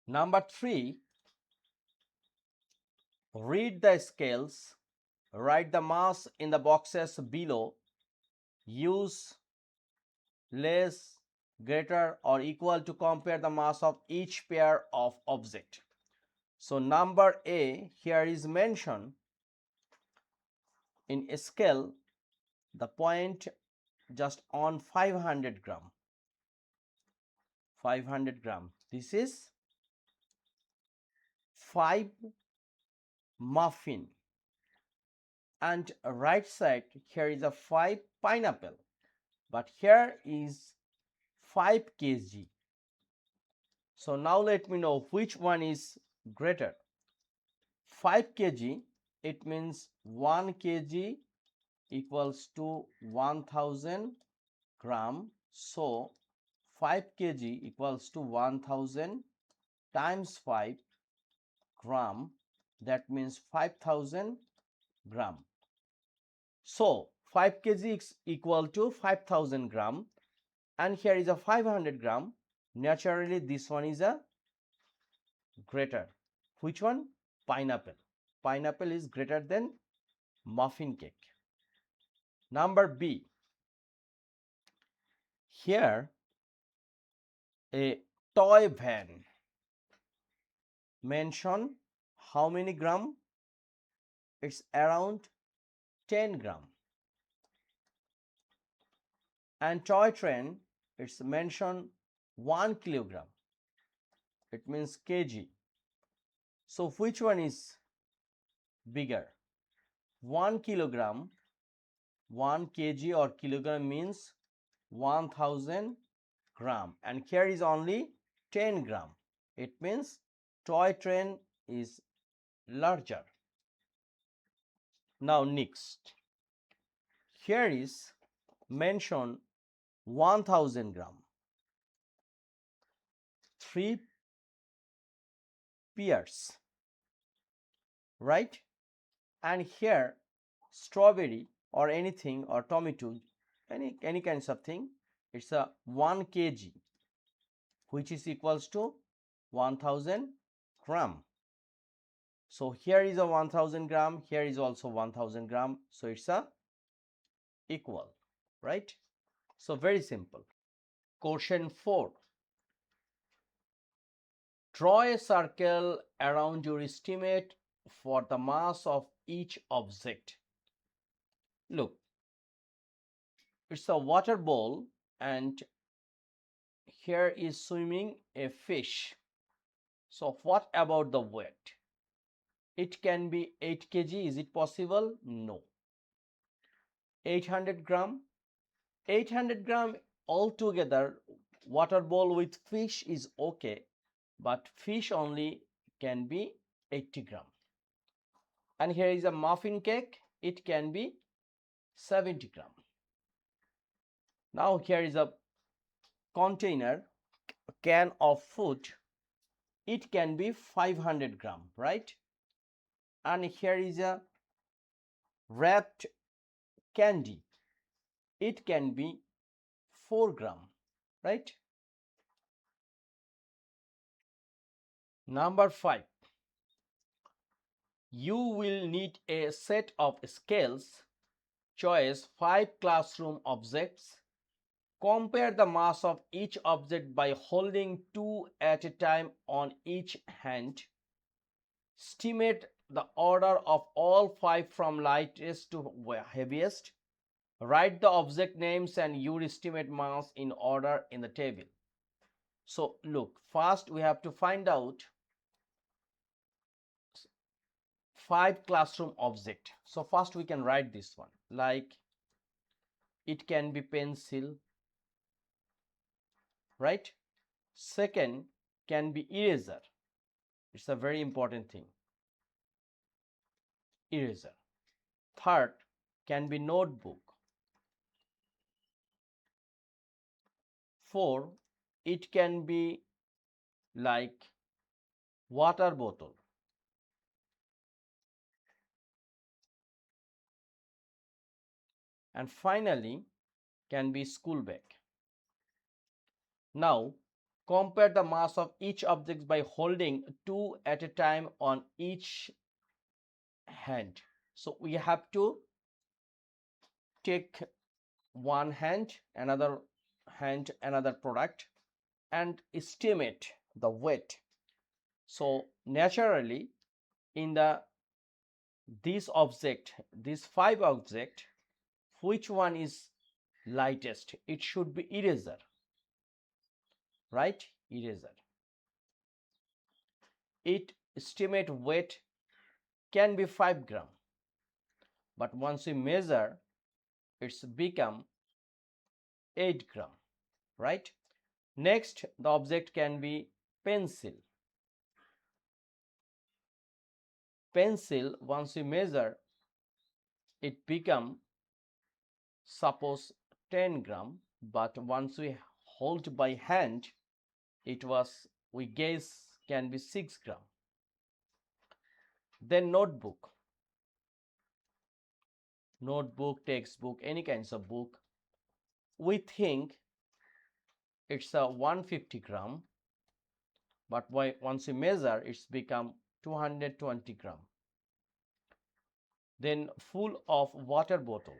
Number 3, read the scales, write the mass in the boxes below, use less, greater or equal to compare the mass of each pair of object. So number A here is mentioned in a scale the point just on 500 gram. 500 gram. This is 5 muffin, and right side here is a 5 pineapple, but here is 5 kg. So now let me know which one is greater. 5 kg, it means 1 kg equals to 1000 gram. So 5 kg equals to 1000 times 5 gram, that means 5000 gram. So 5 kg is equal to 5000 gram, and here is a 500 gram. Naturally this one is a greater. Which one? Pineapple. Pineapple is greater than muffin cake. Number B. Here a toy van. Mention how many gram? It's around 10 gram. And toy train, it's mentioned 1 kilogram. It means kg. So which one is bigger? 1 kilogram, 1 kg or kilogram means 1000 gram, and here is only 10 gram. It means toy train is larger. Now next, here is mentioned 1000 gram, 3 pears, right? And here strawberry or anything, or tomato, any kinds of thing, it's a 1 kg, which is equals to 1000 gram. So here is a 1000 gram, here is also 1000 gram, so it's a equal, right? So very simple. Question 4. Draw a circle around your estimate for the mass of each object. Look, it's a water bowl, and here is swimming a fish. So what about the weight? It can be 8 kg. Is it possible? No. 800 gram. 800 gram altogether, water bowl with fish is okay, but fish only can be 80 gram. And here is a muffin cake. It can be 70 gram. Now here is a container, can of food. It can be 500 gram, right? And here is a wrapped candy. It can be 4 gram, right? Number 5. You will need a set of scales. Choose 5 classroom objects. Compare the mass of each object by holding 2 at a time on each hand. Estimate the order of all 5 from lightest to heaviest. Write the object names and your estimate mass in order in the table. So look, first we have to find out 5 classroom object. So first we can write this one, like it can be pencil, right? Second can be eraser. It's a very important thing. Eraser. Third can be notebook. 4, it can be like water bottle. And finally can be school bag. Now Compare the mass of each object by holding two at a time on each hand. So we have to take one hand, another hand, another product, and estimate the weight. So naturally, in this object, these five object, which one is lightest? It should be eraser, right? Eraser. It estimate weight can be 5 gram, but once we measure, it's become 8 gram, right? Next, the object can be pencil. Pencil, once we measure, it become suppose 10 gram, but once we hold by hand, it was, we guess, can be 6 gram. Then notebook, textbook, any kinds of book, we think it's a 150 gram, but once we measure, it's become 220 gram. Then full of water bottle.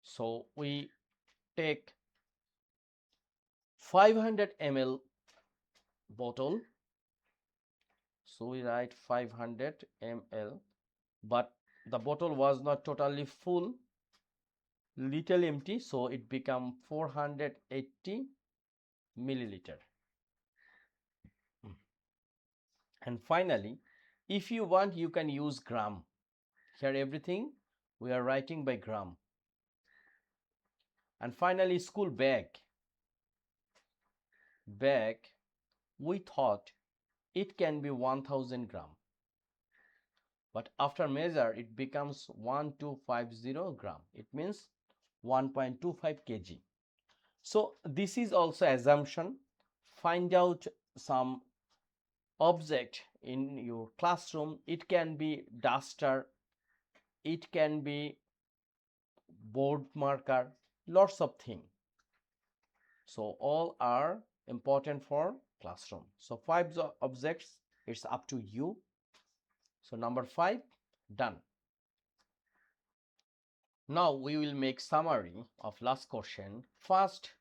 So we take 500 ml bottle. So we write 500 ml, but the bottle was not totally full, little empty, so it become 480 milliliter. And finally, if you want, you can use gram. Here everything we are writing by gram. And finally, school bag. We thought it can be 1000 gram, but after measure it becomes 1250 gram. It means 1.25 kg. So this is also assumption. Find out some object in your classroom. It can be duster, it can be board marker, lots of things. So all are important for classroom. So 5 objects, it's up to you. So number 5 done. Now we will make summary of last question. First,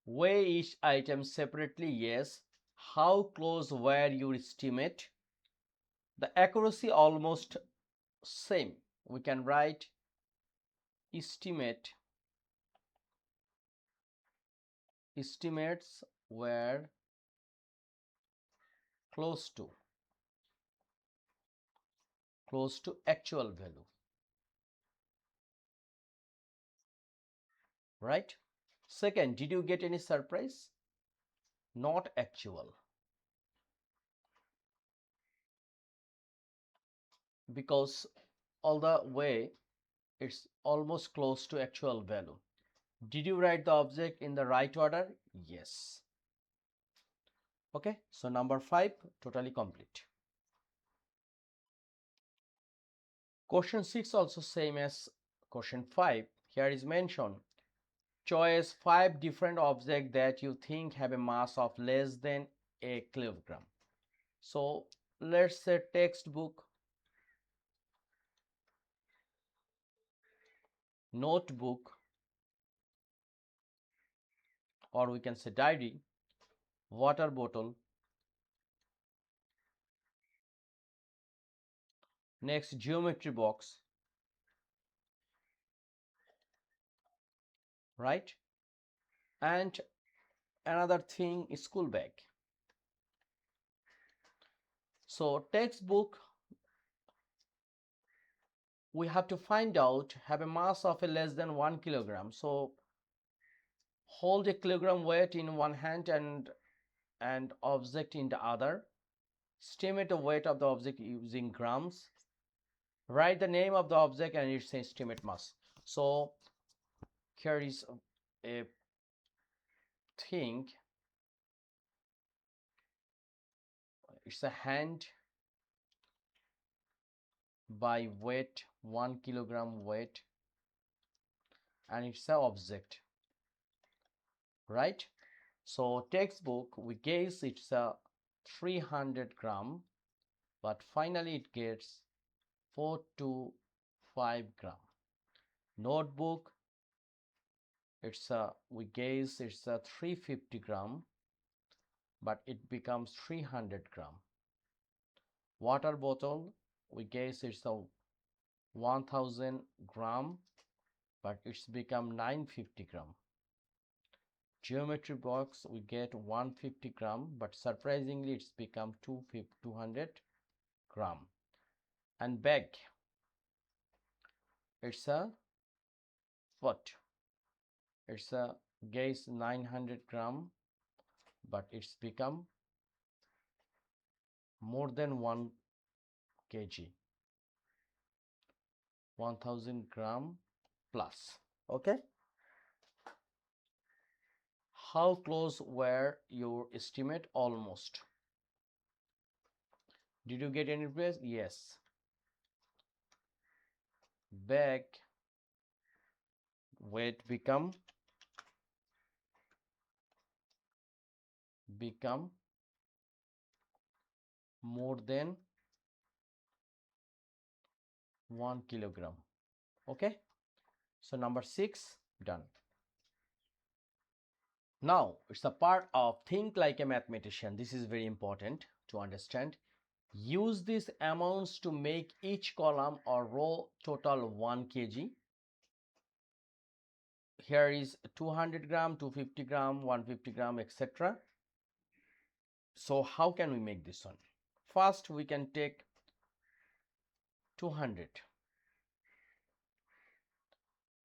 weigh each item separately. Yes. How close were your estimate? The accuracy almost same. We can write estimates were close to actual value, right? Second, did you get any surprise? Not actual, because all the way it's almost close to actual value. Did you write the object in the right order? Yes. Okay, so number 5 totally complete. Question 6 also same as question 5. Here is mentioned, choose 5 different objects that you think have a mass of less than a kilogram. So let's say textbook, notebook, or we can say diary, water bottle, next geometry box, right? And another thing is school bag. So textbook, we have to find out have a mass of a less than 1 kilogram. So hold a kilogram weight in one hand and object in the other. Estimate the weight of the object using grams. Write the name of the object and its estimate mass. So here is a thing. It's a hand by weight, 1 kilogram weight. and it's a object, right? So textbook, we guess it's a 300 gram, but finally it gets 4 to 5 gram. Notebook, we guess it's a 350 gram, but it becomes 300 gram. Water bottle, we guess it's a 1000 gram, but it's become 950 gram. Geometry box, we get 150 gram, but surprisingly it's become 200 gram. And bag, it's a what? It's a guess 900 gram, but it's become more than 1 kg, 1000 gram plus. Okay, how close were your estimate? Almost. Did you get any place? Yes. Bag weight become more than 1 kilogram. Okay, so number 6 done. Now it's a part of think like a mathematician. This is very important to understand. Use these amounts to make each column or row total 1 kg. Here is 200 gram, 250 gram, 150 gram, etc. So how can we make this one? First we can take 200,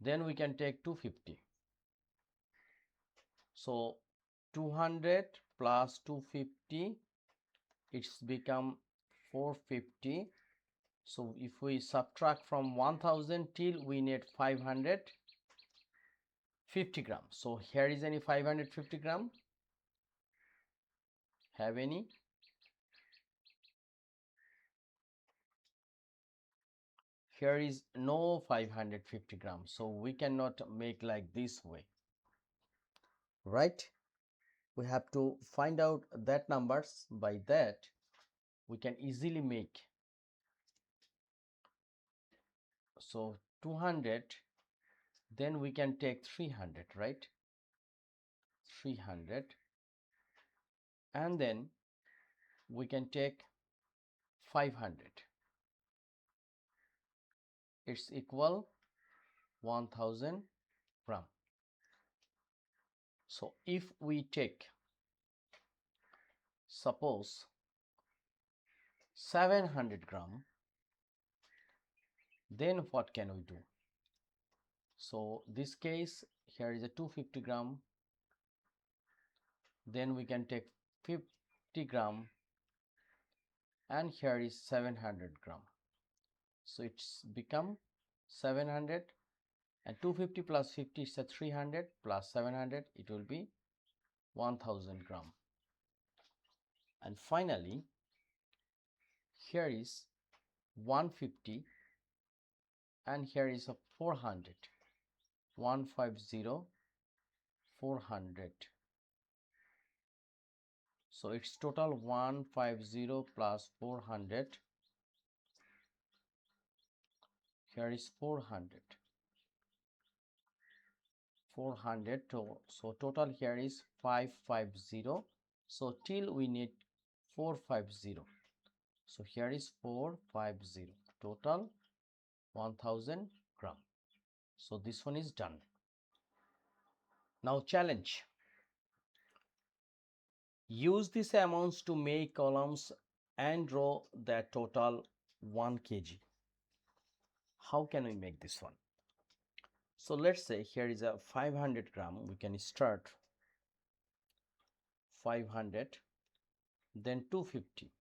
then we can take 250. So 200 plus 250, it's become 450. So if we subtract from 1000 till we need 550 grams. So here is any 550 gram? Have any? Here is no 550 grams. So we cannot make like this way, right? We have to find out that numbers. By that we can easily make. So 200, then we can take 300, right? 300, and then we can take 500. It's equal 1000 gram. So if we take, suppose 700 gram, then what can we do? So this case, here is a 250 gram, then we can take 50 gram, and here is 700 gram. So it's become 700, and 250 plus 50 is a 300 plus 700, it will be 1000 gram. And finally here is 150, and here is a 400, 150, 400. So it's total 150 plus 400. Here is 400, 400. So total here is 550. So till we need 450. So here is 450. Total 1000 gram. So this one is done. Now challenge. Use these amounts to make columns and row that total 1 kg. How can we make this one? So let's say here is a 500 gram. We can start 500, then 250,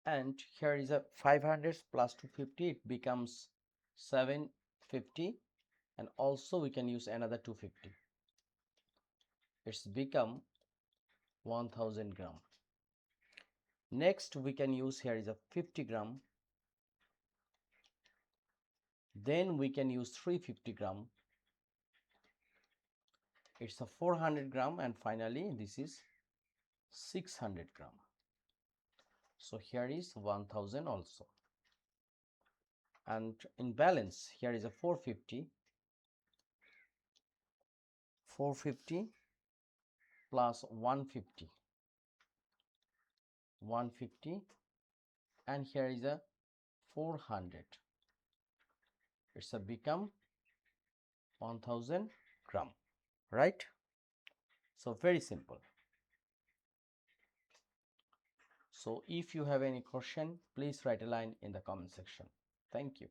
and here is a 500 plus 250, it becomes 750, and also we can use another 250. It's become 1000 gram. Next we can use, here is a 50 gram, Then we can use 350 gram. It's a 400 gram, and finally this is 600 gram. So here is 1000 also. And in balance, here is a 450 plus 150, and here is a 400. It's a become 1000 gram, right? So very simple. So if you have any question, please write a line in the comment section. Thank you.